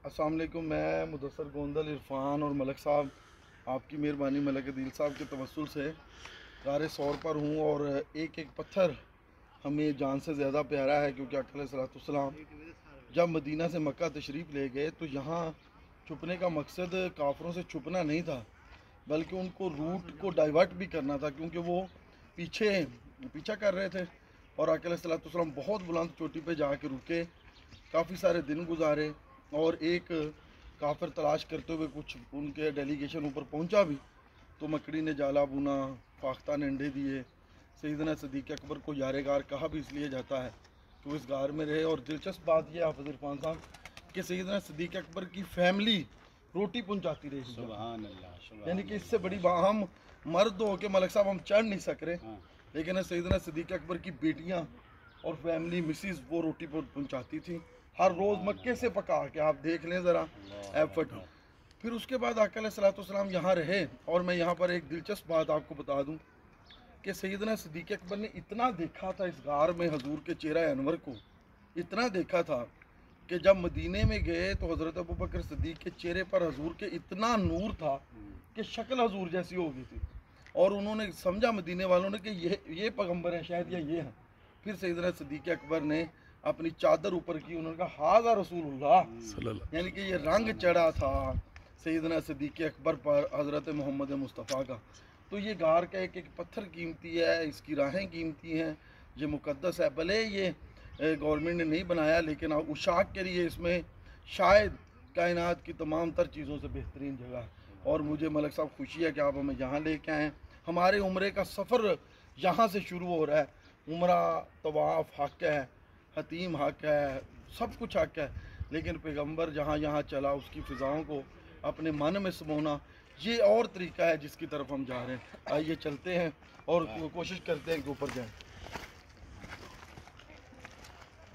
अस्सलाम वालेकुम। मैं मुदस्सर गोंदल इरफान और मलक साहब आपकी मेहरबानी मलक अदील साहब के तवस्सुल से गारे सौर पर हूँ और एक एक पत्थर हमें जान से ज़्यादा प्यारा है, क्योंकि आका अलैहिस्सलाम जब मदीना से मक्का तशरीफ़ ले गए तो यहाँ छुपने का मकसद काफरों से छुपना नहीं था, बल्कि उनको रूट को डाइवर्ट भी करना था, क्योंकि वो पीछा कर रहे थे। और आका अलैहिस्सलाम बहुत बुलंद चोटी पे जाके रुके, काफ़ी सारे दिन गुजारे और एक काफिर तलाश करते हुए कुछ उनके डेलीगेशन ऊपर पहुंचा भी, तो मकड़ी ने जाला बुना, फाख्ता ने अंडे दिए। सैयदना सदीक़ अकबर को यारे गार कहा भी इसलिए जाता है कि वो इस गार में रहे। और दिलचस्प बात यह हाफ़िज़ इरफान साहब कि सैयदना सदीक़ अकबर की फैमिली रोटी पहुंचाती रही। सुभान अल्लाह, यानी कि इससे बड़ी बात, हम मर्द हो के मलक साहब हम चढ़ नहीं सक रहे, लेकिन सैयदना सदीक़ अकबर की बेटियां और फैमिली मिसिस वो रोटी पहुंचाती थी हर रोज़ मक्के से पका के। आप देख लें ज़रा एफर्ट। फिर उसके बाद आका अलैहिस्सलाम यहाँ रहे। और मैं यहाँ पर एक दिलचस्प बात आपको बता दूँ कि सैयदना सदीक़ अकबर ने इतना देखा था इस गार में हजूर के चेहरा अनवर को, इतना देखा था कि जब मदीने में गए तो हज़रत अबू बकर सिद्दीक़ के चेहरे पर हजूर के इतना नूर था कि शक्ल हजूर जैसी हो गई थी। और उन्होंने समझा मदीने वालों ने कि ये पैगम्बर हैं शायद, या ये हैं। फिर सैयदना सदीक़ अकबर ने अपनी चादर ऊपर की, उन्होंने कहा हाज़ा रसूलुल्लाह, यानी कि ये रंग चढ़ा था सैयदना सदीक़ अकबर पर हज़रत मोहम्मद मुस्तफ़ा का। तो ये गार का एक एक पत्थर कीमती है, इसकी राहें कीमती हैं, ये मुक़द्दस है। भले ये गवर्नमेंट ने नहीं बनाया, लेकिन उशाक के लिए इसमें शायद कायनात की तमाम तर चीज़ों से बेहतरीन जगह है। और मुझे मलक साहब खुशी है कि आप हमें यहाँ लेके आएँ। हमारे उम्रे का सफ़र यहाँ से शुरू हो रहा है। उम्रा तवाफ़ हक़ है, हतीम हक़ है, सब कुछ हक़ है, लेकिन पैगम्बर जहाँ यहाँ चला उसकी फ़िज़ाओं को अपने मन में समोना ये और तरीका है जिसकी तरफ हम जा रहे हैं। आइए चलते हैं और कोशिश करते हैं कि ऊपर जाएँ।